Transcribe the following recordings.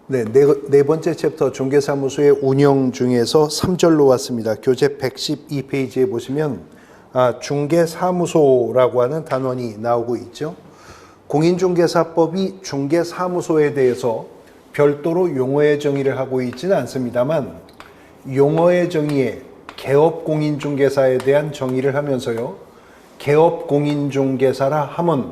네 번째 챕터 중개사무소의 운영 중에서 3절로 왔습니다. 교재 112페이지에 보시면 중개사무소라고 하는 단원이 나오고 있죠. 공인중개사법이 중개사무소에 대해서 별도로 용어의 정의를 하고 있지는 않습니다만 용어의 정의에 개업공인중개사에 대한 정의를 하면서요. 개업공인중개사라 함은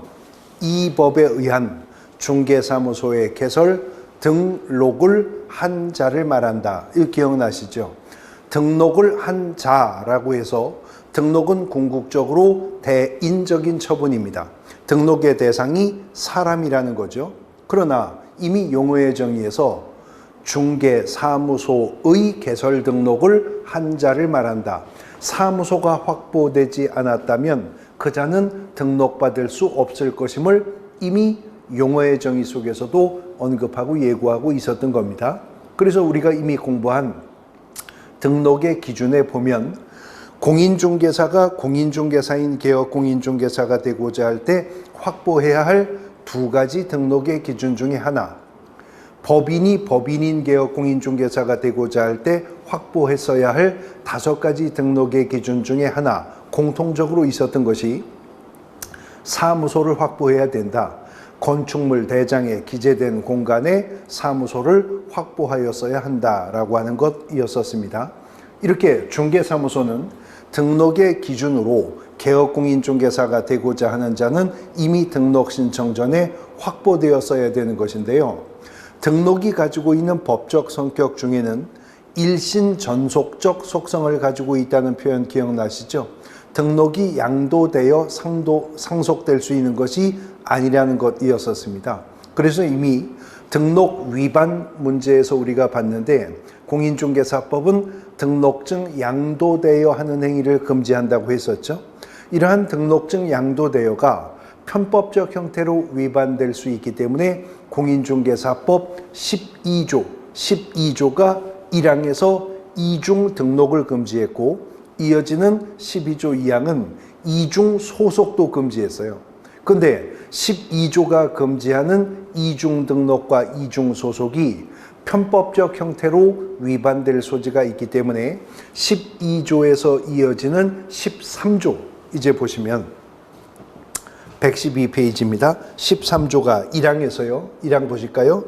이 법에 의한 중개사무소의 개설, 등록을 한 자를 말한다. 이거 기억나시죠? 등록을 한 자라고 해서 등록은 궁극적으로 대인적인 처분입니다. 등록의 대상이 사람이라는 거죠. 그러나 이미 용어의 정의에서 중개사무소의 개설 등록을 한 자를 말한다. 사무소가 확보되지 않았다면 그 자는 등록받을 수 없을 것임을 이미 용어의 정의 속에서도 언급하고 예고하고 있었던 겁니다. 그래서 우리가 이미 공부한 등록의 기준에 보면 공인중개사가 공인중개사인 개업공인중개사가 되고자 할 때 확보해야 할 두 가지 등록의 기준 중에 하나, 법인이 법인인 개업공인중개사가 되고자 할 때 확보했어야 할 5가지 등록의 기준 중에 하나, 공통적으로 있었던 것이 사무소를 확보해야 된다. 건축물 대장에 기재된 공간에 사무소를 확보하였어야 한다라고 하는 것이었었습니다. 이렇게 중개사무소는 등록의 기준으로 개업공인중개사가 되고자 하는 자는 이미 등록 신청 전에 확보되었어야 되는 것인데요. 등록이 가지고 있는 법적 성격 중에는 일신전속적 속성을 가지고 있다는 표현 기억나시죠? 등록이 양도되어 상속될 수 있는 것이 아니라는 것이었었습니다. 그래서 이미 등록 위반 문제에서 우리가 봤는데 공인중개사법은 등록증 양도되어 하는 행위를 금지한다고 했었죠. 이러한 등록증 양도되어가 편법적 형태로 위반될 수 있기 때문에 공인중개사법 12조가 1항에서 이중 등록을 금지했고 이어지는 12조 2항은 이중 소속도 금지했어요. 근데 12조가 금지하는 이중 등록과 이중 소속이 편법적 형태로 위반될 소지가 있기 때문에 12조에서 이어지는 13조, 이제 보시면 112페이지입니다. 13조가 1항에서요. 1항 보실까요?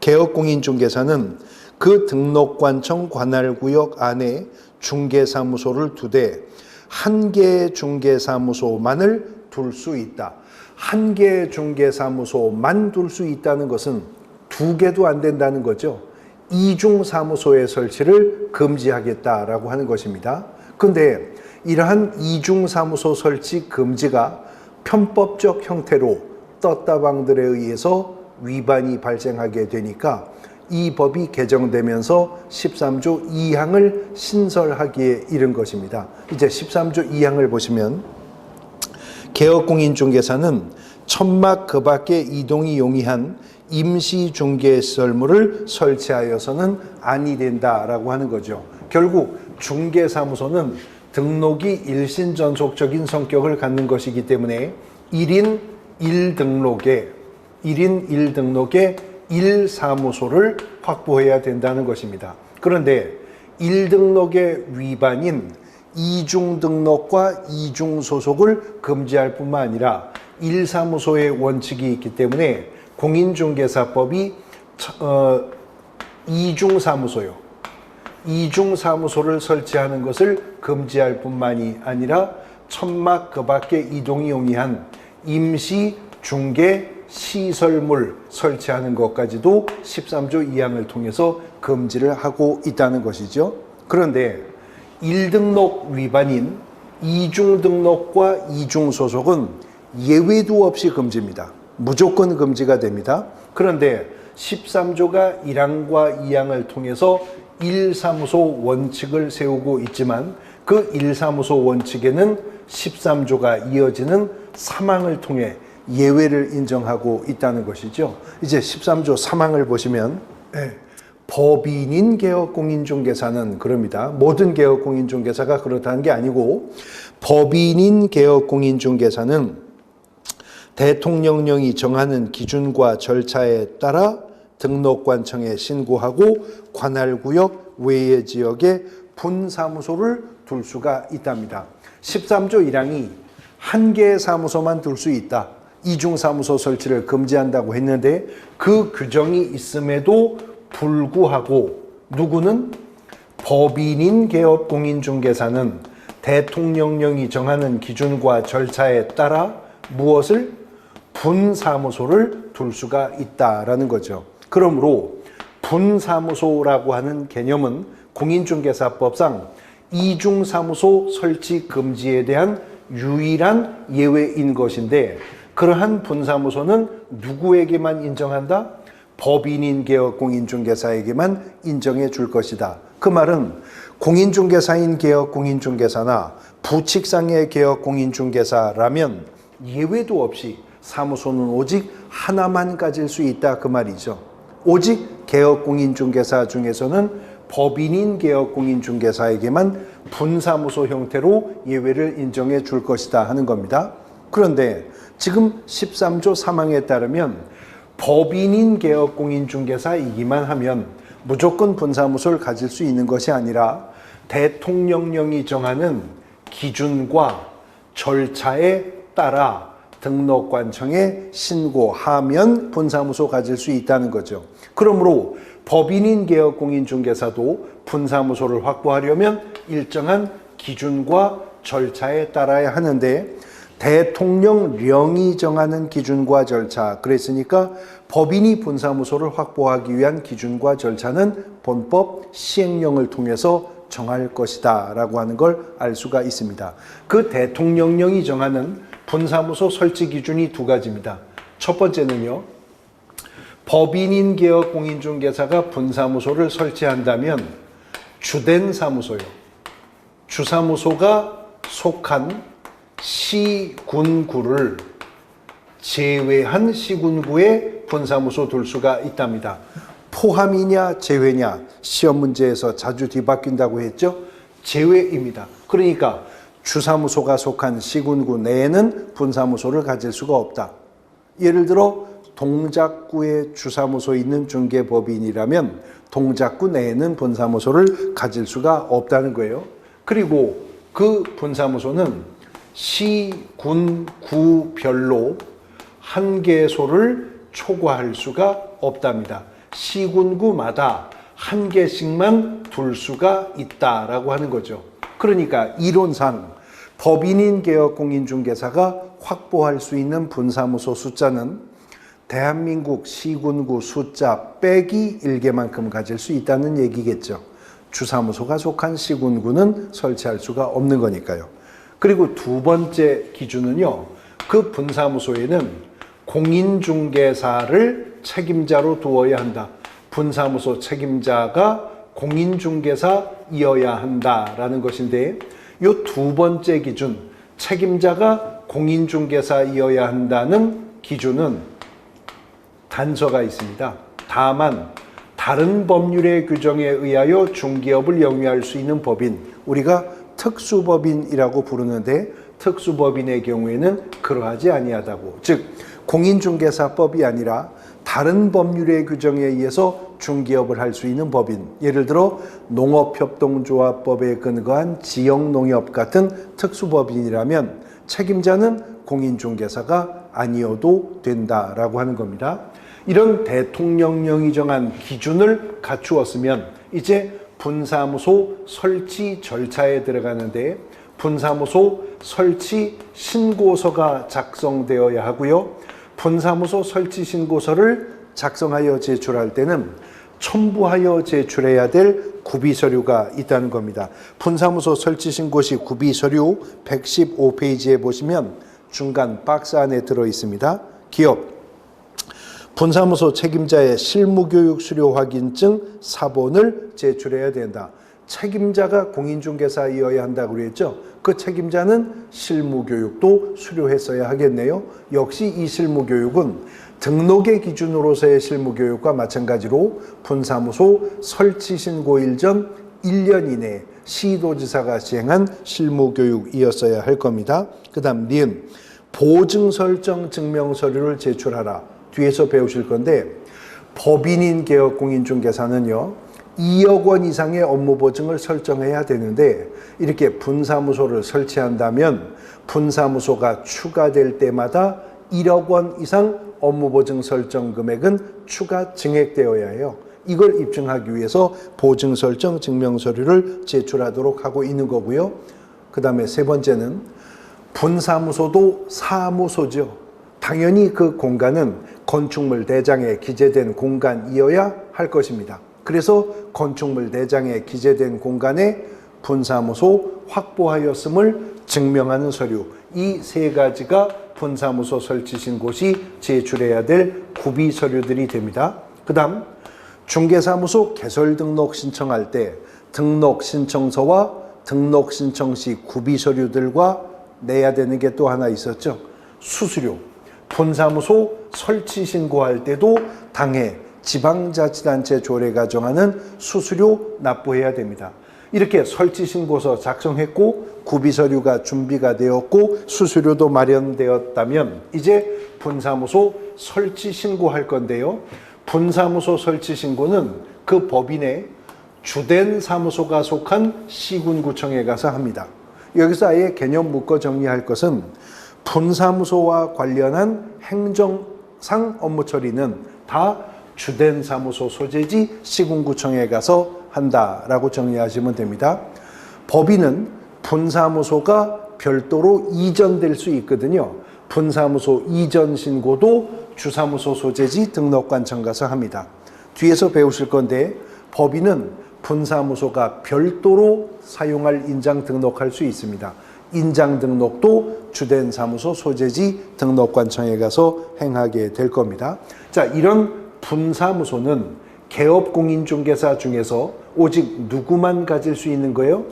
개업공인중개사는 그 등록관청 관할구역 안에 중개사무소를 두되 한 개의 중개사무소만을 둘 수 있다. 한 개의 중개사무소만 둘 수 있다는 것은 2개도 안 된다는 거죠. 이중사무소의 설치를 금지하겠다라고 하는 것입니다. 그런데 이러한 이중사무소 설치 금지가 편법적 형태로 떴다방들에 의해서 위반이 발생하게 되니까 이 법이 개정되면서 13조 2항을 신설하기에 이른 것입니다. 이제 13조 2항을 보시면 개업공인중개사는 천막 그 밖에 이동이 용이한 임시중개시설물을 설치하여서는 아니 된다라고 하는 거죠. 결국 중개사무소는 등록이 일신전속적인 성격을 갖는 것이기 때문에 1인 1등록에 1사무소를 확보해야 된다는 것입니다. 그런데 1등록의 위반인 이중등록과 이중소속을 금지할 뿐만 아니라 1사무소의 원칙이 있기 때문에 공인중개사법이 이중사무소를 설치하는 것을 금지할 뿐만이 아니라 천막 그 밖에 이동이 용이한 임시중개 시설물 설치하는 것까지도 13조 2항을 통해서 금지를 하고 있다는 것이죠. 그런데 1등록 위반인 이중등록과 이중소속은 예외도 없이 금지입니다. 무조건 금지가 됩니다. 그런데 13조가 1항과 2항을 통해서 1사무소 원칙을 세우고 있지만 그 1사무소 원칙에는 13조가 이어지는 3항을 통해 예외를 인정하고 있다는 것이죠. 이제 13조 3항을 보시면 법인인 개업공인중개사는 그럽니다. 모든 개업공인중개사가 그렇다는 게 아니고 법인인 개업공인중개사는 대통령령이 정하는 기준과 절차에 따라 등록관청에 신고하고 관할구역 외의 지역에 분사무소를 둘 수가 있답니다. 13조 1항이 한 개의 사무소만 둘 수 있다. 이중사무소 설치를 금지한다고 했는데 그 규정이 있음에도 불구하고 누구는 법인인 개업공인중개사는 대통령령이 정하는 기준과 절차에 따라 무엇을? 분사무소를 둘 수가 있다라는 거죠. 그러므로 분사무소라고 하는 개념은 공인중개사법상 이중사무소 설치 금지에 대한 유일한 예외인 것인데 그러한 분사무소는 누구에게만 인정한다? 법인인 개업공인중개사에게만 인정해 줄 것이다. 그 말은 공인중개사인 개업공인중개사나 부칙상의 개업공인중개사라면 예외도 없이 사무소는 오직 하나만 가질 수 있다 그 말이죠. 오직 개업공인중개사 중에서는 법인인 개업공인중개사에게만 분사무소 형태로 예외를 인정해 줄 것이다 하는 겁니다. 그런데 지금 13조 3항에 따르면 법인인 개업공인중개사이기만 하면 무조건 분사무소를 가질 수 있는 것이 아니라 대통령령이 정하는 기준과 절차에 따라 등록관청에 신고하면 분사무소 가질 수 있다는 거죠. 그러므로 법인인 개업공인중개사도 분사무소를 확보하려면 일정한 기준과 절차에 따라야 하는데 대통령령이 정하는 기준과 절차, 그랬으니까 법인이 분사무소를 확보하기 위한 기준과 절차는 본법 시행령을 통해서 정할 것이다 라고 하는 걸 알 수가 있습니다. 그 대통령령이 정하는 분사무소 설치 기준이 두 가지입니다. 첫 번째는요, 법인인 개업공인중개사가 분사무소를 설치한다면 주된 사무소요, 주사무소가 속한 시군구를 제외한 시군구에 분사무소 둘 수가 있답니다. 포함이냐 제외냐 시험 문제에서 자주 뒤바뀐다고 했죠. 제외입니다. 그러니까 주사무소가 속한 시군구 내에는 분사무소를 가질 수가 없다. 예를 들어 동작구에 주사무소 있는 중개법인이라면 동작구 내에는 분사무소를 가질 수가 없다는 거예요. 그리고 그 분사무소는 시, 군, 구별로 한 개소를 초과할 수가 없답니다. 시군구마다 한 개씩만 둘 수가 있다라고 하는 거죠. 그러니까 이론상 법인인 개업공인중개사가 확보할 수 있는 분사무소 숫자는 대한민국 시군구 숫자 빼기 1개만큼 가질 수 있다는 얘기겠죠. 주사무소가 속한 시군구는 설치할 수가 없는 거니까요. 그리고 두 번째 기준은요, 그 분사무소에는 공인중개사를 책임자로 두어야 한다. 분사무소 책임자가 공인중개사이어야 한다라는 것인데, 이 두 번째 기준, 책임자가 공인중개사이어야 한다는 기준은 단서가 있습니다. 다만 다른 법률의 규정에 의하여 중개업을 영위할 수 있는 법인, 우리가 특수법인이라고 부르는데 특수법인의 경우에는 그러하지 아니하다고. 즉 공인중개사법이 아니라 다른 법률의 규정에 의해서 중개업을 할 수 있는 법인, 예를 들어 농업협동조합법에 근거한 지역농협 같은 특수법인이라면 책임자는 공인중개사가 아니어도 된다라고 하는 겁니다. 이런 대통령령이 정한 기준을 갖추었으면 이제 분사무소 설치 절차에 들어가는데 분사무소 설치 신고서가 작성되어야 하고요. 분사무소 설치 신고서를 작성하여 제출할 때는 첨부하여 제출해야 될 구비서류가 있다는 겁니다. 분사무소 설치 신고시 구비서류 115페이지에 보시면 중간 박스 안에 들어 있습니다. 기업 분사무소 책임자의 실무교육 수료 확인증 사본을 제출해야 된다. 책임자가 공인중개사이어야 한다고 그랬죠. 그 책임자는 실무교육도 수료했어야 하겠네요. 역시 이 실무교육은 등록의 기준으로서의 실무교육과 마찬가지로 분사무소 설치 신고일 전 1년 이내 시도지사가 시행한 실무교육이었어야 할 겁니다. 그 다음 니은 보증설정 증명서류를 제출하라. 뒤에서 배우실 건데 법인인 개업공인중개사는요, 2억 원 이상의 업무 보증을 설정해야 되는데, 이렇게 분사무소를 설치한다면 분사무소가 추가될 때마다 1억 원 이상 업무 보증 설정 금액은 추가 증액되어야 해요. 이걸 입증하기 위해서 보증 설정 증명서류를 제출하도록 하고 있는 거고요. 그 다음에 세 번째는 분사무소도 사무소죠. 당연히 그 공간은 건축물 대장에 기재된 공간이어야 할 것입니다. 그래서 건축물 대장에 기재된 공간에 분사무소 확보하였음을 증명하는 서류, 이 세 가지가 분사무소 설치신 곳이 제출해야 될 구비 서류들이 됩니다. 그 다음 중개사무소 개설 등록 신청할 때 등록 신청서와 등록 신청 시 구비 서류들과 내야 되는 게 또 하나 있었죠. 수수료. 분사무소 설치 신고할 때도 당해 지방자치단체 조례가 정하는 수수료 납부해야 됩니다. 이렇게 설치 신고서 작성했고 구비 서류가 준비가 되었고 수수료도 마련되었다면 이제 분사무소 설치 신고할 건데요. 분사무소 설치 신고는 그 법인의 주된 사무소가 속한 시군구청에 가서 합니다. 여기서 아예 개념 묶어 정리할 것은 분사무소와 관련한 행정상 업무 처리는 다 주된 사무소 소재지 시군구청에 가서 한다라고 정리하시면 됩니다. 법인은 분사무소가 별도로 이전될 수 있거든요. 분사무소 이전 신고도 주사무소 소재지 등록관청 가서 합니다. 뒤에서 배우실 건데 법인은 분사무소가 별도로 사용할 인장 등록할 수 있습니다. 인장 등록도 주된 사무소 소재지 등록관청에 가서 행하게 될 겁니다. 자, 이런 분사무소는 개업공인중개사 중에서 오직 누구만 가질 수 있는 거예요?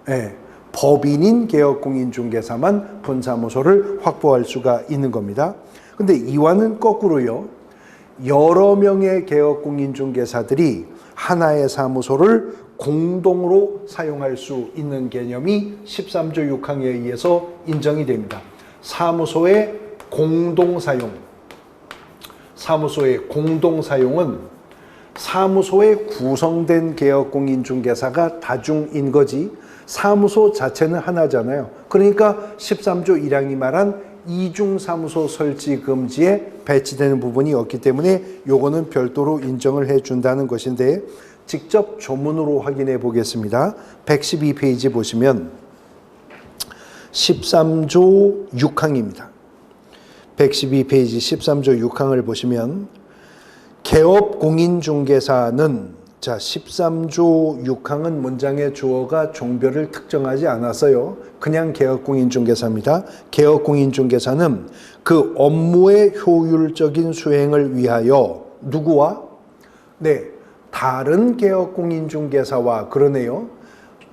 네, 법인인 개업공인중개사만 분사무소를 확보할 수가 있는 겁니다. 근데 이와는 거꾸로요. 여러 명의 개업공인중개사들이 하나의 사무소를 공동으로 사용할 수 있는 개념이 13조 6항에 의해서 인정이 됩니다. 사무소의 공동사용. 사무소의 공동사용은 사무소에 구성된 개업공인중개사가 다중인 거지 사무소 자체는 하나잖아요. 그러니까 13조 1항이 말한 이중사무소 설치 금지에 배치되는 부분이 없기 때문에 요거는 별도로 인정을 해준다는 것인데 직접 조문으로 확인해 보겠습니다. 112페이지 보시면 13조 6항입니다. 112페이지 13조 6항을 보시면 개업공인중개사는 자 13조 6항은 문장의 주어가 종별을 특정하지 않았어요. 그냥 개업공인중개사입니다. 개업공인중개사는 그 업무의 효율적인 수행을 위하여 누구와? 네, 다른 개업공인중개사와 그러네요.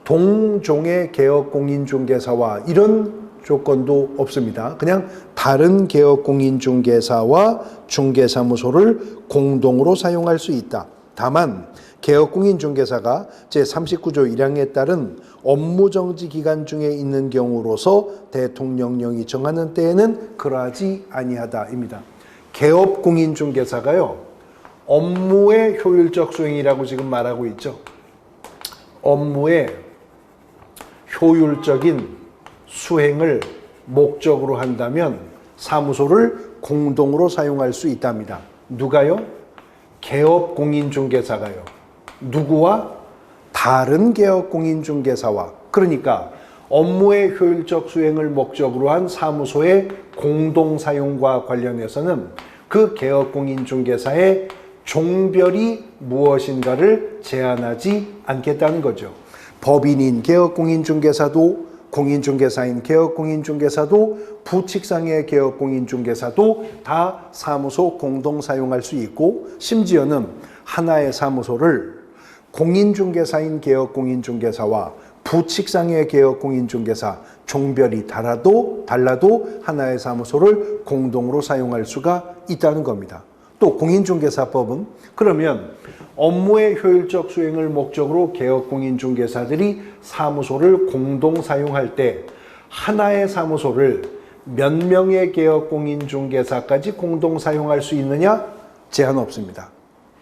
동종의 개업공인중개사와 이런 조건도 없습니다. 그냥 다른 개업공인중개사와 중개사무소를 공동으로 사용할 수 있다. 다만 개업공인중개사가 제39조 1항에 따른 업무정지 기간 중에 있는 경우로서 대통령령이 정하는 때에는 그러하지 아니하다입니다. 개업공인중개사가요. 업무의 효율적 수행이라고 지금 말하고 있죠. 업무의 효율적인 수행을 목적으로 한다면 사무소를 공동으로 사용할 수 있답니다. 누가요? 개업공인중개사가요. 누구와? 다른 개업공인중개사와. 그러니까 업무의 효율적 수행을 목적으로 한 사무소의 공동사용과 관련해서는 그 개업공인중개사의 종별이 무엇인가를 제한하지 않겠다는 거죠. 법인인 개업공인중개사도 공인중개사인 개업공인중개사도 부칙상의 개업공인중개사도 다 사무소 공동 사용할 수 있고 심지어는 하나의 사무소를 공인중개사인 개업공인중개사와 부칙상의 개업공인중개사 종별이 달라도 하나의 사무소를 공동으로 사용할 수가 있다는 겁니다. 또 공인중개사법은 그러면 업무의 효율적 수행을 목적으로 개업공인중개사들이 사무소를 공동 사용할 때 하나의 사무소를 몇 명의 개업공인중개사까지 공동 사용할 수 있느냐? 제한 없습니다.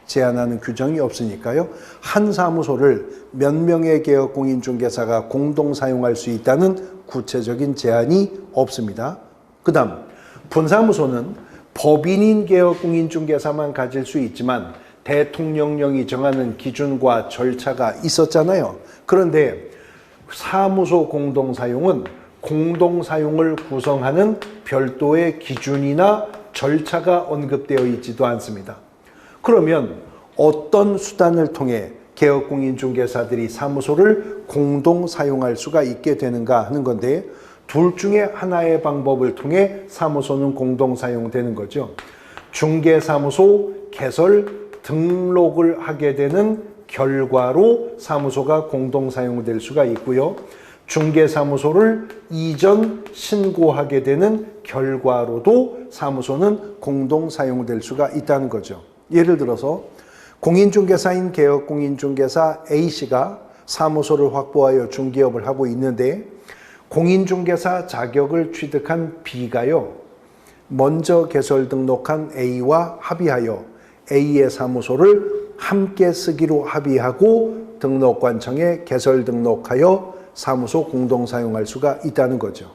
제한하는 규정이 없으니까요. 한 사무소를 몇 명의 개업공인중개사가 공동 사용할 수 있다는 구체적인 제한이 없습니다. 그 다음 분사무소는 법인인 개업공인중개사만 가질 수 있지만 대통령령이 정하는 기준과 절차가 있었잖아요. 그런데 사무소 공동사용은 공동사용을 구성하는 별도의 기준이나 절차가 언급되어 있지도 않습니다. 그러면 어떤 수단을 통해 개업공인중개사들이 사무소를 공동사용할 수가 있게 되는가 하는 건데, 둘 중에 하나의 방법을 통해 사무소는 공동사용되는 거죠. 중개사무소 개설 등록을 하게 되는 결과로 사무소가 공동사용될 수가 있고요. 중개사무소를 이전 신고하게 되는 결과로도 사무소는 공동사용될 수가 있다는 거죠. 예를 들어서 공인중개사인 개업공인중개사 A씨가 사무소를 확보하여 중개업을 하고 있는데, 공인중개사 자격을 취득한 B가요, 먼저 개설 등록한 A와 합의하여 A의 사무소를 함께 쓰기로 합의하고 등록관청에 개설 등록하여 사무소 공동 사용할 수가 있다는 거죠.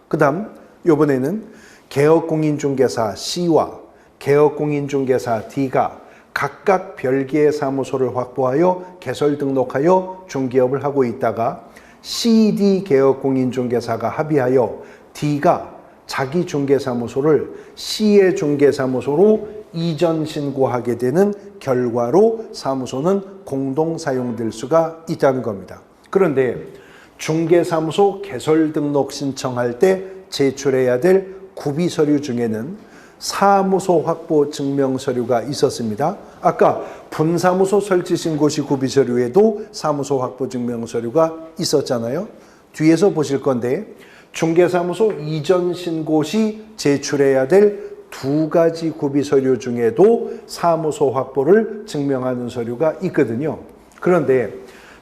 그 다음 이번에는 개업공인중개사 C와 개업공인중개사 D가 각각 별개의 사무소를 확보하여 개설 등록하여 중개업을 하고 있다가 CD 개업공인중개사가 합의하여 D가 자기 중개사무소를 C의 중개사무소로 이전 신고하게 되는 결과로 사무소는 공동 사용될 수가 있다는 겁니다. 그런데 중개사무소 개설 등록 신청할 때 제출해야 될 구비 서류 중에는 사무소 확보 증명 서류가 있었습니다. 아까 분사무소 설치 신고 시 구비 서류에도 사무소 확보 증명 서류가 있었잖아요. 뒤에서 보실 건데, 중개사무소 이전 신고 시 제출해야 될 두 가지 구비 서류 중에도 사무소 확보를 증명하는 서류가 있거든요. 그런데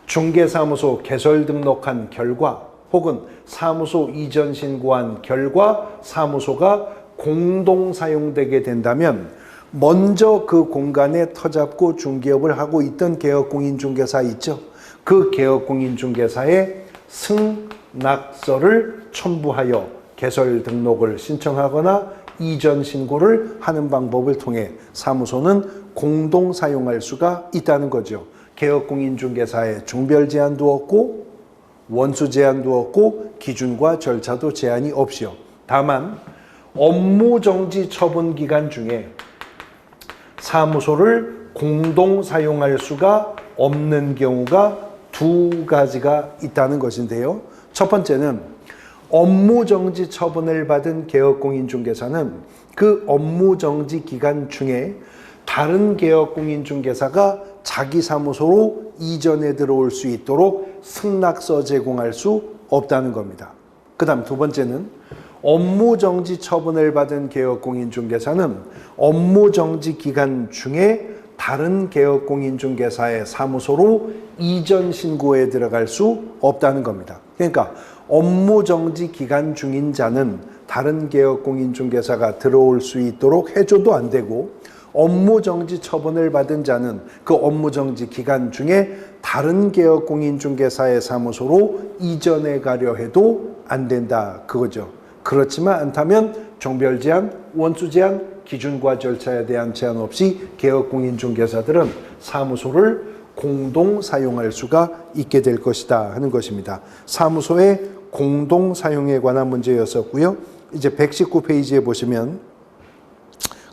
중개사무소 개설 등록한 결과 혹은 사무소 이전 신고한 결과 사무소가 공동 사용되게 된다면, 먼저 그 공간에 터잡고 중개업을 하고 있던 개업공인중개사 있죠. 그 개업공인중개사의 승낙서를 첨부하여 개설 등록을 신청하거나 이전 신고를 하는 방법을 통해 사무소는 공동 사용할 수가 있다는 거죠. 개업공인중개사의 종별 제한도 없고 원수 제한도 없고 기준과 절차도 제한이 없이요. 다만 업무정지 처분 기간 중에 사무소를 공동 사용할 수가 없는 경우가 두 가지가 있다는 것인데요. 첫 번째는 업무정지 처분을 받은 개업공인중개사는 그 업무정지 기간 중에 다른 개업공인중개사가 자기 사무소로 이전에 들어올 수 있도록 승낙서 제공할 수 없다는 겁니다. 그 다음 두 번째는 업무정지 처분을 받은 개업공인중개사는 업무정지 기간 중에 다른 개업공인중개사의 사무소로 이전 신고에 들어갈 수 없다는 겁니다. 그러니까 업무정지 기간 중인 자는 다른 개업공인중개사가 들어올 수 있도록 해줘도 안 되고, 업무정지 처분을 받은 자는 그 업무정지 기간 중에 다른 개업공인중개사의 사무소로 이전해 가려 해도 안 된다 그거죠. 그렇지만 않다면 종별 제한, 원수 제한, 기준과 절차에 대한 제한 없이 개업공인중개사들은 사무소를 공동 사용할 수가 있게 될 것이다 하는 것입니다. 사무소의 공동 사용에 관한 문제였었고요. 이제 119페이지에 보시면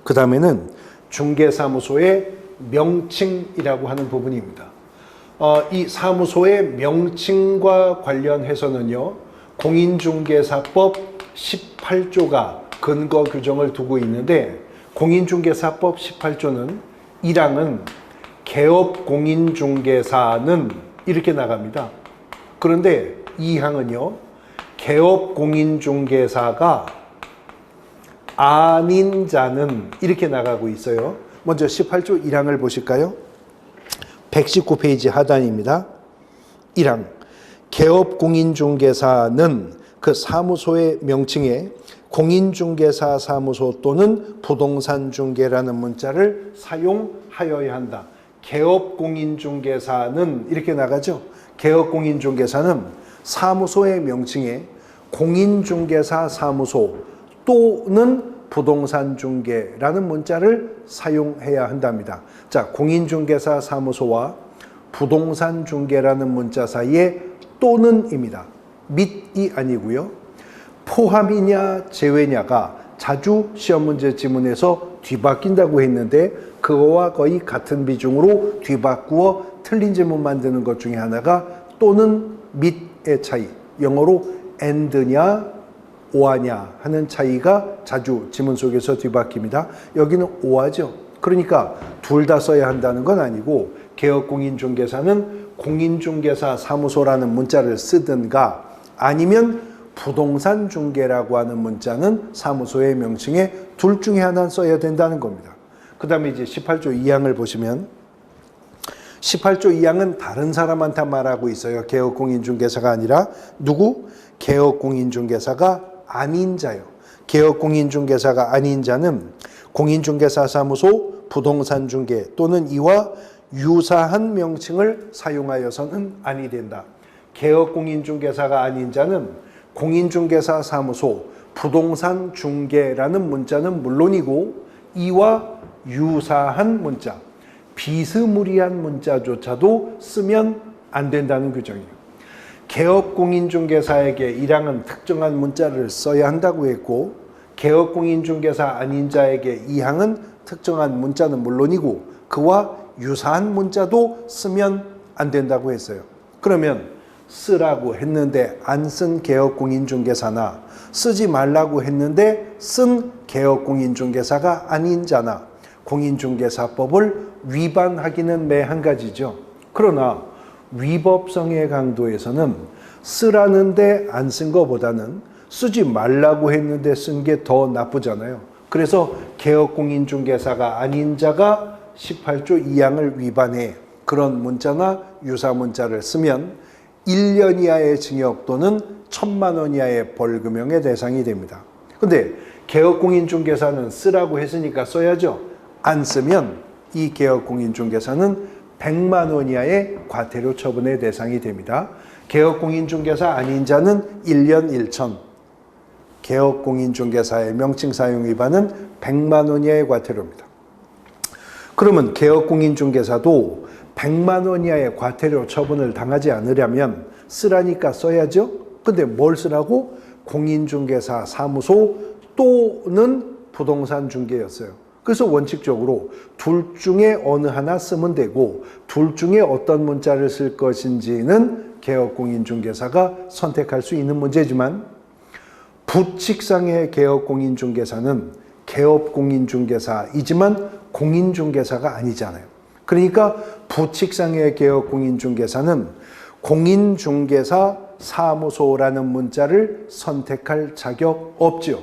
그 다음에는 중개사무소의 명칭이라고 하는 부분입니다. 이 사무소의 명칭과 관련해서는요, 공인중개사법 18조가 근거 규정을 두고 있는데, 공인중개사법 18조는 1항은 개업공인중개사는 이렇게 나갑니다. 그런데 2항은요, 개업공인중개사가 아닌 자는 이렇게 나가고 있어요. 먼저 18조 1항을 보실까요? 119페이지 하단입니다. 1항 개업공인중개사는 그 사무소의 명칭에 공인중개사 사무소 또는 부동산 중개라는 문자를 사용하여야 한다. 개업공인중개사는 이렇게 나가죠. 개업공인중개사는 사무소의 명칭에 공인중개사 사무소 또는 부동산 중개라는 문자를 사용해야 한답니다. 자, 공인중개사 사무소와 부동산 중개라는 문자 사이에 또는입니다. 및이 아니고요. 포함이냐 제외냐가 자주 시험 문제 지문에서 뒤바뀐다고 했는데 그거와 거의 같은 비중으로 뒤바꾸어 틀린 질문 만드는 것 중에 하나가 또는 및의 차이, 영어로 and냐 or냐 하는 차이가 자주 지문 속에서 뒤바뀝니다. 여기는 or죠. 그러니까 둘 다 써야 한다는 건 아니고 개업공인중개사는 공인중개사 사무소라는 문자를 쓰든가 아니면 부동산 중개라고 하는 문자는 사무소의 명칭에 둘 중에 하나는 써야 된다는 겁니다. 그 다음에 이제 18조 2항을 보시면 18조 2항은 다른 사람한테 말하고 있어요. 개업공인중개사가 아니라 누구? 개업공인중개사가 아닌 자요. 개업공인중개사가 아닌 자는 공인중개사 사무소, 부동산 중개 또는 이와 유사한 명칭을 사용하여서는 아니 된다. 개업공인중개사가 아닌 자는 공인중개사 사무소, 부동산 중개라는 문자는 물론이고 이와 유사한 문자, 비스무리한 문자조차도 쓰면 안 된다는 규정이에요. 개업공인중개사에게 1항은 특정한 문자를 써야 한다고 했고 개업공인중개사 아닌 자에게 2항은 특정한 문자는 물론이고 그와 유사한 문자도 쓰면 안 된다고 했어요. 그러면 쓰라고 했는데 안 쓴 개업공인중개사나 쓰지 말라고 했는데 쓴 개업공인중개사가 아닌 자나 공인중개사법을 위반하기는 매한 가지죠. 그러나 위법성의 강도에서는 쓰라는데 안 쓴 것보다는 쓰지 말라고 했는데 쓴 게 더 나쁘잖아요. 그래서 개업공인중개사가 아닌 자가 18조 2항을 위반해 그런 문자나 유사 문자를 쓰면 1년 이하의 징역 또는 1,000만 원 이하의 벌금형의 대상이 됩니다. 근데 개업공인중개사는 쓰라고 했으니까 써야죠. 안 쓰면 이 개업공인중개사는 100만 원 이하의 과태료 처분의 대상이 됩니다. 개업공인중개사 아닌 자는 1년 1천, 개업공인중개사의 명칭 사용 위반은 100만 원 이하의 과태료입니다. 그러면 개업공인중개사도 100만 원 이하의 과태료 처분을 당하지 않으려면 쓰라니까 써야죠. 근데 뭘 쓰라고? 공인중개사 사무소 또는 부동산 중개였어요. 그래서 원칙적으로 둘 중에 어느 하나 쓰면 되고 둘 중에 어떤 문자를 쓸 것인지는 개업공인중개사가 선택할 수 있는 문제지만 부칙상의 개업공인중개사는 개업공인중개사이지만 공인중개사가 아니잖아요. 그러니까 부칙상의 개업공인중개사는 공인중개사 사무소라는 문자를 선택할 자격 없지요.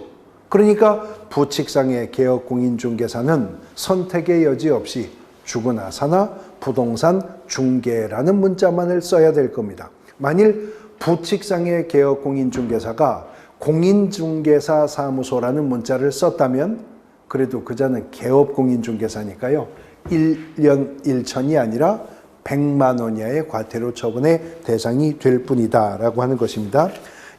그러니까 부칙상의 개업공인중개사는 선택의 여지 없이 주거나 사나 부동산 중개라는 문자만을 써야 될 겁니다. 만일 부칙상의 개업공인중개사가 공인중개사 사무소라는 문자를 썼다면 그래도 그자는 개업공인중개사니까요. 1년 1천이 아니라 100만 원 이하의 과태료 처분의 대상이 될 뿐이다 라고 하는 것입니다.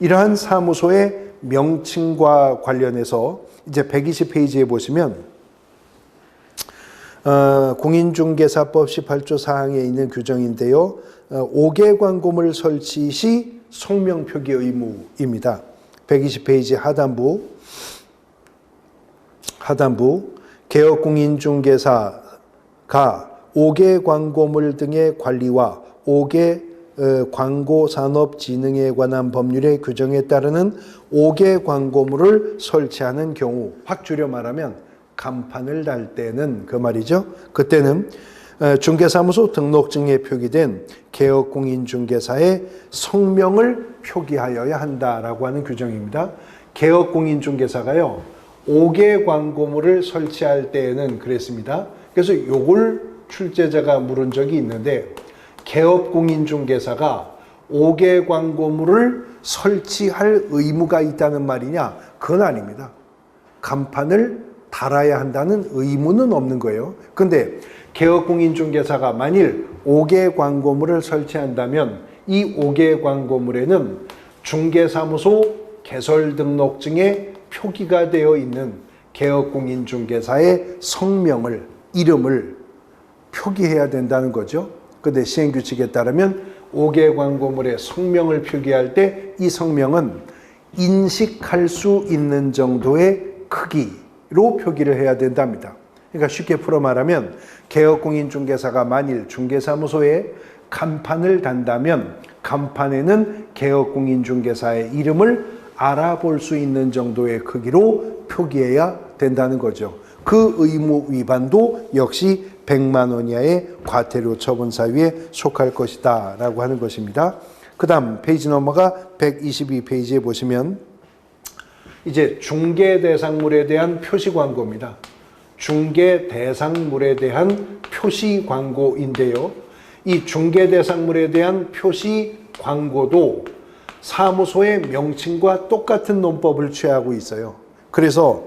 이러한 사무소의 명칭과 관련해서 이제 120페이지에 보시면 공인중개사법 18조 4항에 있는 규정인데요. 5개 광고물 설치 시 성명 표기 의무입니다. 120페이지 하단부 개업공인중개사가 5개 광고물 등의 관리와 5개 광고산업진흥에 관한 법률의 규정에 따르는 5개 광고물을 설치하는 경우, 확 줄여 말하면 간판을 달 때는 그 말이죠. 그때는 중개사무소 등록증에 표기된 개업공인중개사의 성명을 표기하여야 한다라고 하는 규정입니다. 개업공인중개사가요, 5개 광고물을 설치할 때에는 그랬습니다. 그래서 요걸 출제자가 물은 적이 있는데 개업공인중개사가 옥외 광고물을 설치할 의무가 있다는 말이냐? 그건 아닙니다. 간판을 달아야 한다는 의무는 없는 거예요. 근데 개업공인중개사가 만일 옥외 광고물을 설치한다면 이 옥외 광고물에는 중개사무소 개설등록증에 표기가 되어 있는 개업공인중개사의 성명을, 이름을 표기해야 된다는 거죠. 근데 시행규칙에 따르면 옥외 광고물에 성명을 표기할 때 이 성명은 인식할 수 있는 정도의 크기로 표기를 해야 된답니다. 그러니까 쉽게 풀어 말하면 개업공인중개사가 만일 중개사무소에 간판을 단다면 간판에는 개업공인중개사의 이름을 알아볼 수 있는 정도의 크기로 표기해야 된다는 거죠. 그 의무 위반도 역시 100만 원 이하의 과태료 처분 사유에 속할 것이다 라고 하는 것입니다. 그 다음 페이지 넘어가 122페이지에 보시면 이제 중개대상물에 대한 표시 광고입니다. 중개대상물에 대한 표시 광고인데요. 이 중개대상물에 대한 표시 광고도 사무소의 명칭과 똑같은 논법을 취하고 있어요. 그래서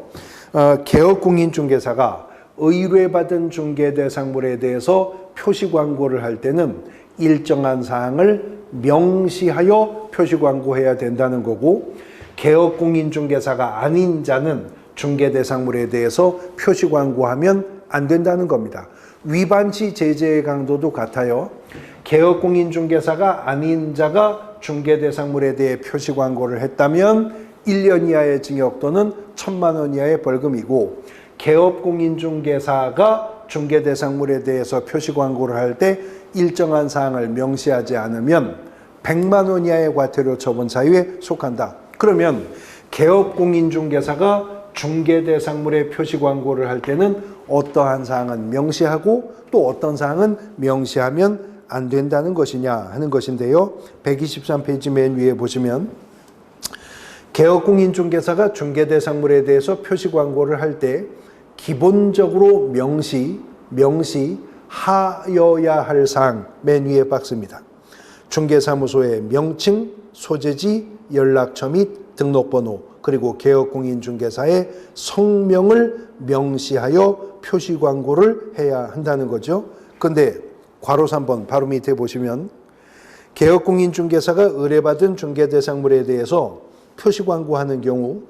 개업공인중개사가 의뢰받은 중개대상물에 대해서 표시 광고를 할 때는 일정한 사항을 명시하여 표시 광고해야 된다는 거고, 개업공인중개사가 아닌 자는 중개대상물에 대해서 표시 광고하면 안 된다는 겁니다. 위반시 제재의 강도도 같아요. 개업공인중개사가 아닌 자가 중개대상물에 대해 표시 광고를 했다면 1년 이하의 징역 또는 1,000만 원 이하의 벌금이고, 개업공인중개사가 중개대상물에 대해서 표시 광고를 할 때 일정한 사항을 명시하지 않으면 100만 원 이하의 과태료 처분 사유에 속한다. 그러면 개업공인중개사가 중개대상물에 표시 광고를 할 때는 어떠한 사항은 명시하고 또 어떤 사항은 명시하면 안 된다는 것이냐 하는 것인데요. 123페이지 맨 위에 보시면 개업공인중개사가 중개대상물에 대해서 표시 광고를 할 때 기본적으로 명시하여야 할 사항 맨 위에 박스입니다. 중개사무소의 명칭, 소재지, 연락처 및 등록번호, 그리고 개업공인중개사의 성명을 명시하여 표시 광고를 해야 한다는 거죠. 근데 괄호 3번 바로 밑에 보시면 개업공인중개사가 의뢰받은 중개대상물에 대해서 표시 광고하는 경우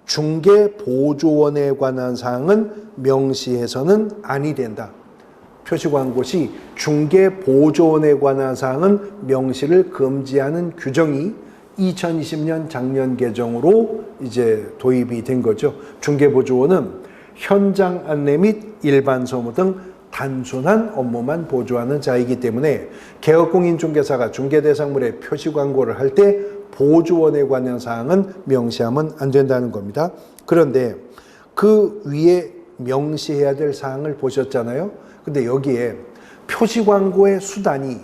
중개보조원에 관한 사항은 명시해서는 아니 된다. 표시 광고 시 중개보조원에 관한 사항은 명시를 금지하는 규정이 2020년 작년 개정으로 이제 도입이 된 거죠. 중개보조원은 현장 안내 및 일반 소무 등 단순한 업무만 보조하는 자이기 때문에 개업공인중개사가 중개대상물에 표시 광고를 할 때 보조원에 관한 사항은 명시하면 안 된다는 겁니다. 그런데 그 위에 명시해야 될 사항을 보셨잖아요. 근데 여기에 표시 광고의 수단이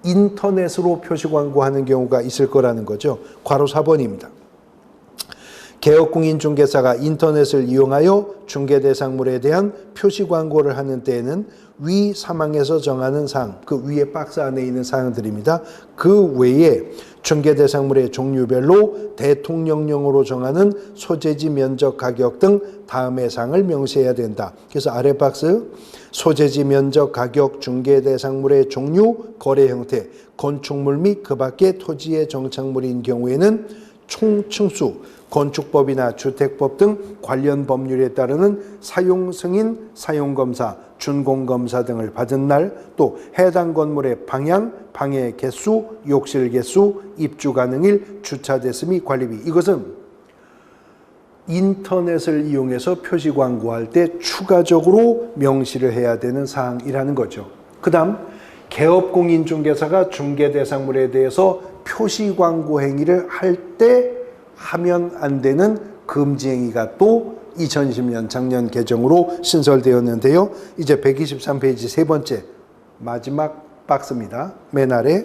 인터넷으로 표시 광고하는 경우가 있을 거라는 거죠. 괄호 4번입니다. 개업공인중개사가 인터넷을 이용하여 중개대상물에 대한 표시 광고를 하는 때에는 위 사망에서 정하는 사항, 그 위에 박스 안에 있는 사항들입니다. 그 외에 중개대상물의 종류별로 대통령령으로 정하는 소재지, 면적, 가격 등 다음의 사항을 명시해야 된다. 그래서 아래 박스 소재지, 면적, 가격, 중개대상물의 종류, 거래 형태, 건축물 및 그 밖의 토지의 정착물인 경우에는 총층수, 건축법이나 주택법 등 관련 법률에 따르는 사용 승인, 사용검사, 준공검사 등을 받은 날, 또 해당 건물의 방향, 방해 개수, 욕실 개수, 입주 가능일, 주차 대수 및 관리비. 이것은 인터넷을 이용해서 표시 광고할 때 추가적으로 명시를 해야 되는 사항이라는 거죠. 그 다음 개업공인중개사가 중개대상물에 대해서 표시 광고 행위를 할 때 하면 안 되는 금지 행위가 또 2020년 작년 개정으로 신설되었는데요. 이제 123페이지 세 번째 마지막 박스입니다. 맨 아래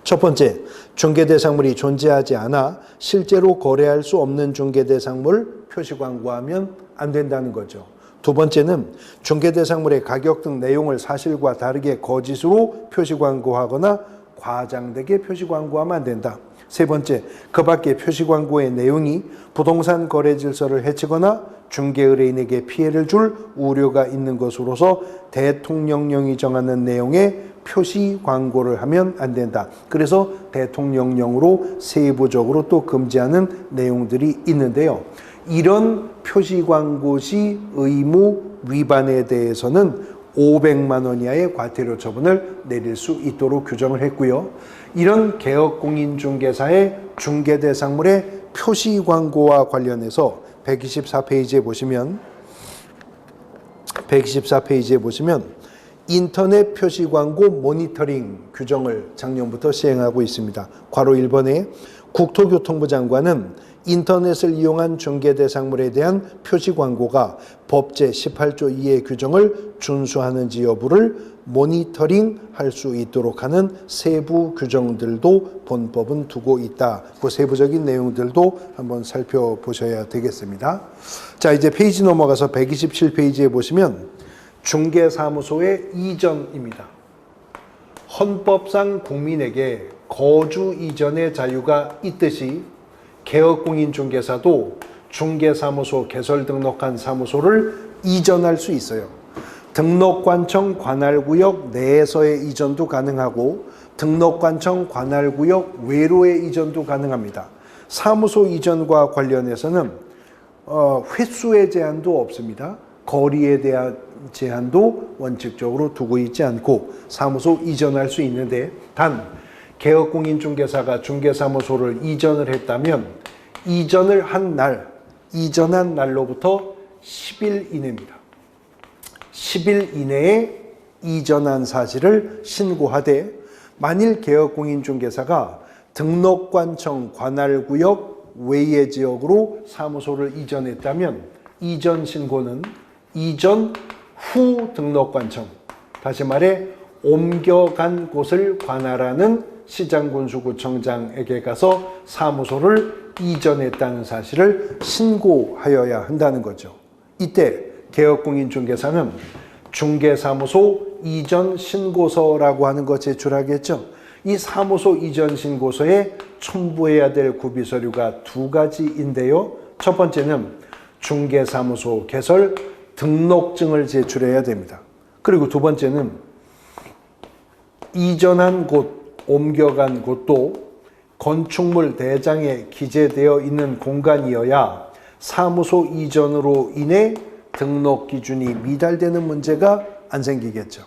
첫 번째, 중개대상물이 존재하지 않아 실제로 거래할 수 없는 중개대상물 표시 광고하면 안 된다는 거죠. 두 번째는 중개대상물의 가격 등 내용을 사실과 다르게 거짓으로 표시 광고하거나 과장되게 표시 광고하면 안 된다. 세 번째, 그 밖에 표시 광고의 내용이 부동산 거래 질서를 해치거나 중개 의뢰인에게 피해를 줄 우려가 있는 것으로서 대통령령이 정하는 내용의 표시 광고를 하면 안 된다. 그래서 대통령령으로 세부적으로 또 금지하는 내용들이 있는데요. 이런 표시 광고 시 의무 위반에 대해서는 500만 원 이하의 과태료 처분을 내릴 수 있도록 규정을 했고요. 이런 개업공인중개사의 중개대상물의 표시 광고와 관련해서 124페이지에 보시면 인터넷 표시 광고 모니터링 규정을 작년부터 시행하고 있습니다. 괄호 1번에 국토교통부 장관은 인터넷을 이용한 중개대상물에 대한 표시 광고가 법 제18조 2의 규정을 준수하는지 여부를 모니터링할 수 있도록 하는 세부 규정들도 본법은 두고 있다. 그 세부적인 내용들도 한번 살펴보셔야 되겠습니다. 자, 이제 페이지 넘어가서 127페이지에 보시면 중개사무소의 이전입니다. 헌법상 국민에게 거주 이전의 자유가 있듯이 개업공인중개사도 중개사무소 개설 등록한 사무소를 이전할 수 있어요. 등록관청 관할구역 내에서의 이전도 가능하고 등록관청 관할구역 외로의 이전도 가능합니다. 사무소 이전과 관련해서는 횟수의 제한도 없습니다. 거리에 대한 제한도 원칙적으로 두고 있지 않고 사무소 이전할 수 있는데 단 개업공인중개사가 중개사무소를 이전을 했다면 이전한 날로부터 10일 이내입니다. 10일 이내에 이전한 사실을 신고하되 만일 개업공인중개사가 등록관청 관할구역 외의 지역으로 사무소를 이전했다면 이전 신고는 이전 후 등록관청, 다시 말해 옮겨간 곳을 관할하는 시장군수구청장에게 가서 사무소를 이전했다는 사실을 신고하여야 한다는 거죠. 이때 개업공인중개사는 중개사무소 이전 신고서라고 하는 거 제출하겠죠. 이 사무소 이전 신고서에 첨부해야 될 구비서류가 두 가지인데요. 첫 번째는 중개사무소 개설 등록증을 제출해야 됩니다. 그리고 두 번째는 이전한 곳, 옮겨간 곳도 건축물 대장에 기재되어 있는 공간이어야 사무소 이전으로 인해 등록 기준이 미달되는 문제가 안 생기겠죠.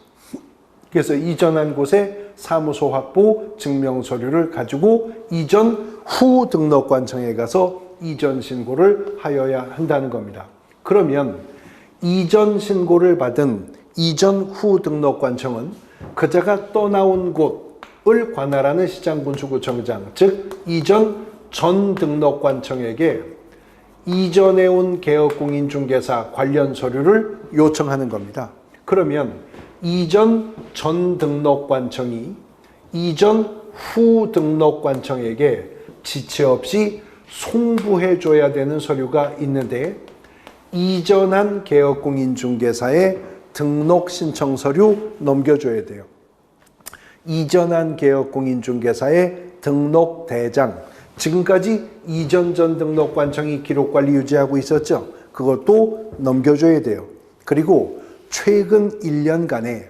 그래서 이전한 곳에 사무소 확보 증명서류를 가지고 이전 후 등록관청에 가서 이전 신고를 하여야 한다는 겁니다. 그러면 이전 신고를 받은 이전 후 등록관청은 그자가 떠나온 곳을 관할하는 시장군수구청장, 즉 이전 전 등록관청에게 이전해 온 개업공인중개사 관련 서류를 요청하는 겁니다. 그러면 이전 전 등록관청이 이전 후 등록관청에게 지체 없이 송부해 줘야 되는 서류가 있는데 이전한 개업공인중개사의 등록 신청 서류 넘겨줘야 돼요. 이전한 개업공인중개사의 등록 대장, 지금까지 이전 전 등록관청이 기록관리 유지하고 있었죠. 그것도 넘겨줘야 돼요. 그리고 최근 1년간에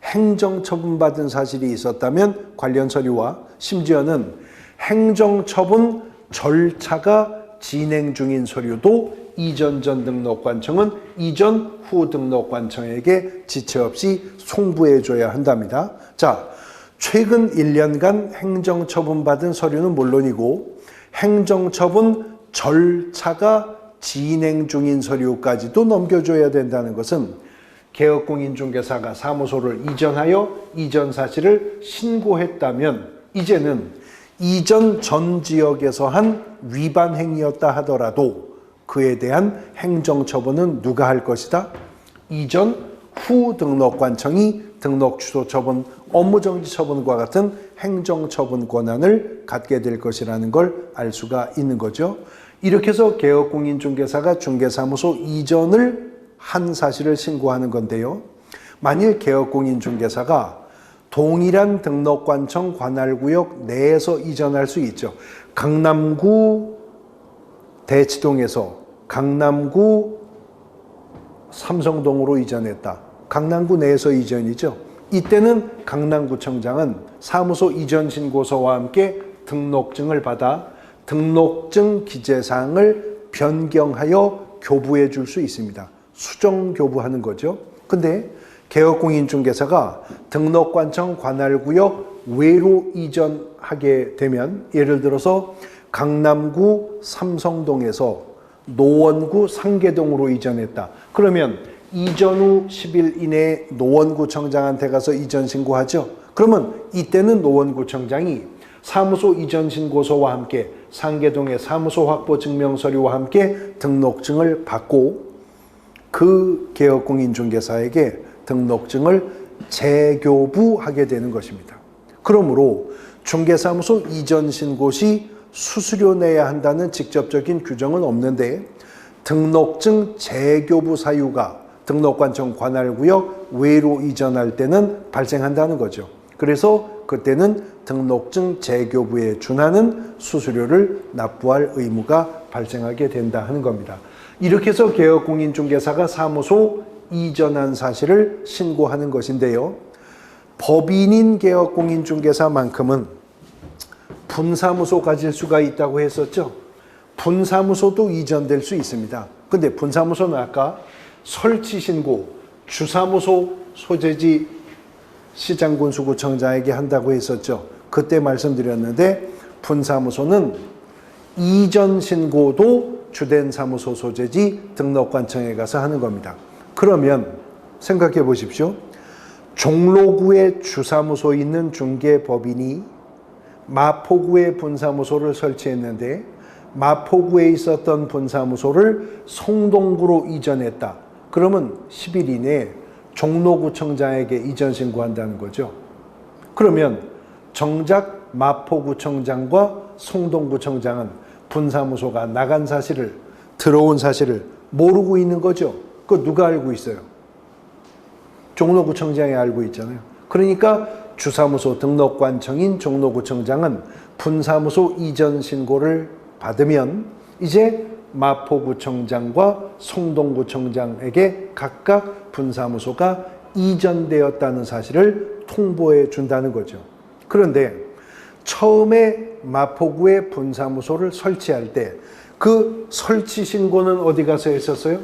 행정처분받은 사실이 있었다면 관련 서류와 심지어는 행정처분 절차가 진행 중인 서류도 이전 전 등록관청은 이전 후 등록관청에게 지체 없이 송부해줘야 한답니다. 자, 최근 1년간 행정처분받은 서류는 물론이고 행정처분 절차가 진행 중인 서류까지도 넘겨줘야 된다는 것은 개업공인중개사가 사무소를 이전하여 이전 사실을 신고했다면 이제는 이전 전 지역에서 한 위반 행위였다 하더라도 그에 대한 행정처분은 누가 할 것이다? 이전 후 등록관청이 등록 취소 처분, 업무정지 처분과 같은 행정처분 권한을 갖게 될 것이라는 걸 알 수가 있는 거죠. 이렇게 해서 개업공인중개사가 중개사무소 이전을 한 사실을 신고하는 건데요. 만일 개업공인중개사가 동일한 등록관청 관할구역 내에서 이전할 수 있죠. 강남구 대치동에서 강남구 삼성동으로 이전했다. 강남구 내에서 이전이죠. 이때는 강남구청장은 사무소 이전 신고서와 함께 등록증을 받아 등록증 기재사항을 변경하여 교부해 줄 수 있습니다. 수정 교부하는 거죠. 근데 개업공인중개사가 등록관청 관할구역 외로 이전하게 되면, 예를 들어서 강남구 삼성동에서 노원구 상계동으로 이전했다. 그러면 이전 후 10일 이내에 노원구청장한테 가서 이전 신고하죠. 그러면 이때는 노원구청장이 사무소 이전 신고서와 함께 상계동의 사무소 확보 증명서류와 함께 등록증을 받고 그 개업공인중개사에게 등록증을 재교부하게 되는 것입니다. 그러므로 중개사무소 이전 신고 시 수수료 내야 한다는 직접적인 규정은 없는데, 등록증 재교부 사유가 등록관청 관할구역 외로 이전할 때는 발생한다는 거죠. 그래서 그때는 등록증 재교부에 준하는 수수료를 납부할 의무가 발생하게 된다 하는 겁니다. 이렇게 해서 개업공인중개사가 사무소 이전한 사실을 신고하는 것인데요. 법인인 개업공인중개사만큼은 분사무소 가질 수가 있다고 했었죠. 분사무소도 이전될 수 있습니다. 근데 분사무소는 아까 설치신고, 주사무소 소재지 시장군수구청장에게 한다고 했었죠. 그때 말씀드렸는데 분사무소는 이전 신고도 주된 사무소 소재지 등록관청에 가서 하는 겁니다. 그러면 생각해 보십시오. 종로구에 주사무소 있는 중개법인이 마포구에 분사무소를 설치했는데 마포구에 있었던 분사무소를 송동구로 이전했다. 그러면 10일 이내에 종로구청장에게 이전 신고한다는 거죠. 그러면 정작 마포구청장과 송동구청장은 분사무소가 나간 사실을, 들어온 사실을 모르고 있는 거죠. 그거 누가 알고 있어요? 종로구청장이 알고 있잖아요. 그러니까 주사무소 등록관청인 종로구청장은 분사무소 이전 신고를 받으면 이제 마포구청장과 송동구청장에게 각각 분사무소가 이전되었다는 사실을 통보해 준다는 거죠. 그런데 처음에 마포구에 분사무소를 설치할 때 그 설치 신고는 어디 가서 했었어요?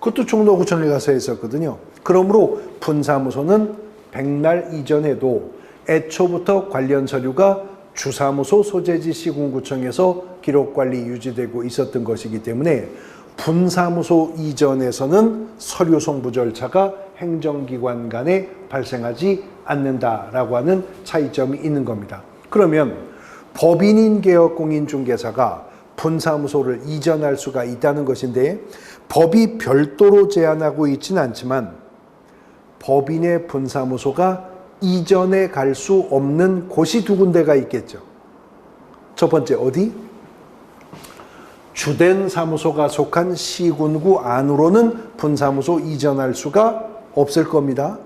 그것도 종로구청에 가서 했었거든요. 그러므로 분사무소는 백날 이전에도 애초부터 관련 서류가 주사무소 소재지 시군구청에서 기록관리 유지되고 있었던 것이기 때문에 분사무소 이전에서는 서류 송부 절차가 행정기관 간에 발생하지 않는다라고 하는 차이점이 있는 겁니다. 그러면 법인인 개업공인중개사가 분사무소를 이전할 수가 있다는 것인데, 법이 별도로 제한하고 있지는 않지만 법인의 분사무소가 이전에 갈 수 없는 곳이 두 군데가 있겠죠. 첫 번째 어디? 주된 사무소가 속한 시군구 안으로는 분사무소 이전할 수가 없을 겁니다.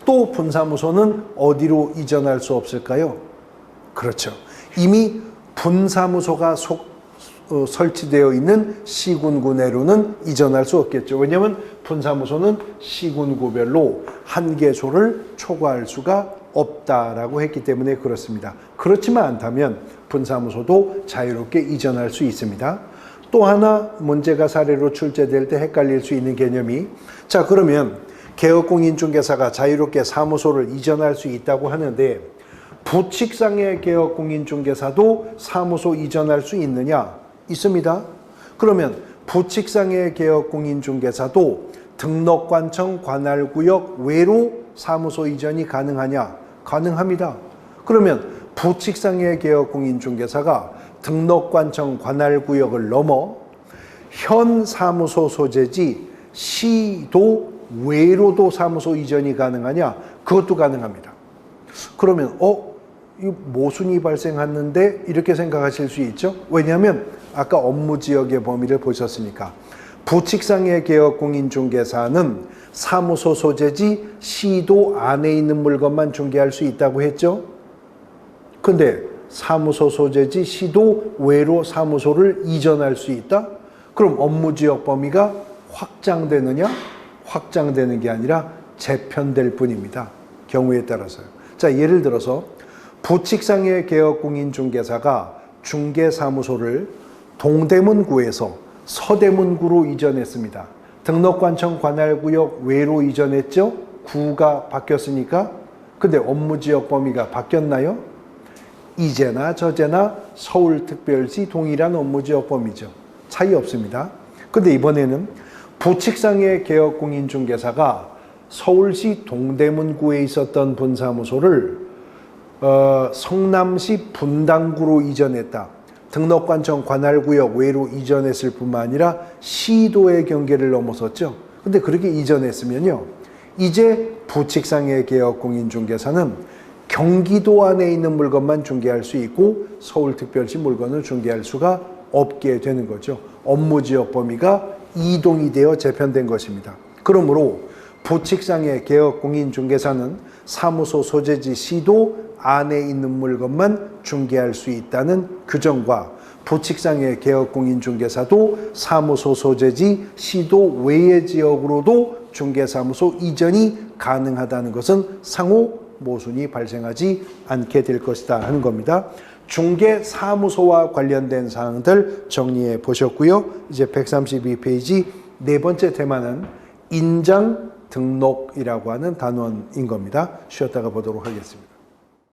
또 분사무소는 어디로 이전할 수 없을까요? 그렇죠. 이미 분사무소가 설치되어 있는 시군구 내로는 이전할 수 없겠죠. 왜냐하면 분사무소는 시군구별로 한개소를 초과할 수가 없다라고 했기 때문에 그렇습니다. 그렇지만 않다면 분사무소도 자유롭게 이전할 수 있습니다. 또 하나 문제가 사례로 출제될 때 헷갈릴 수 있는 개념이, 자 그러면 개업공인중개사가 자유롭게 사무소를 이전할 수 있다고 하는데 부칙상의 개업공인중개사도 사무소 이전할 수 있느냐? 있습니다. 그러면 부칙상의 개업공인중개사도 등록관청 관할구역 외로 사무소 이전이 가능하냐? 가능합니다. 그러면 부칙상의 개업공인중개사가 등록관청 관할구역을 넘어 현 사무소 소재지 시도 외로도 사무소 이전이 가능하냐? 그것도 가능합니다. 그러면 이 모순이 발생했는데 이렇게 생각하실 수 있죠. 왜냐하면 아까 업무지역의 범위를 보셨으니까 부칙상의 개업공인중개사는 사무소 소재지 시도 안에 있는 물건만 중개할 수 있다고 했죠. 근데 사무소 소재지 시도 외로 사무소를 이전할 수 있다? 그럼 업무지역 범위가 확장되느냐? 확장되는 게 아니라 재편될 뿐입니다. 경우에 따라서요. 자, 예를 들어서 부칙상의 개업공인중개사가 중개사무소를 동대문구에서 서대문구로 이전했습니다. 등록관청 관할구역 외로 이전했죠? 구가 바뀌었으니까. 근데 업무지역 범위가 바뀌었나요? 이제나 저제나 서울특별시 동일한 업무지역 범위죠. 차이 없습니다. 근데 이번에는 부칙상의 개업공인중개사가 서울시 동대문구에 있었던 본사무소를 성남시 분당구로 이전했다. 등록관청 관할구역 외로 이전했을 뿐만 아니라 시도의 경계를 넘어섰죠. 근데 그렇게 이전했으면요, 이제 부칙상의 개업공인중개사는 경기도 안에 있는 물건만 중개할 수 있고 서울특별시 물건을 중개할 수가 없게 되는 거죠. 업무지역 범위가 이동이 되어 재편된 것입니다. 그러므로 부칙상의 개업공인중개사는 사무소 소재지 시도 안에 있는 물건만 중개할 수 있다는 규정과 부칙상의 개업공인중개사도 사무소 소재지 시도 외의 지역으로도 중개사무소 이전이 가능하다는 것은 상호 모순이 발생하지 않게 될 것이다 하는 겁니다. 중개사무소와 관련된 사항들 정리해 보셨고요. 이제 132페이지 네 번째 테마는 인장 등록이라고 하는 단원인 겁니다. 쉬었다가 보도록 하겠습니다.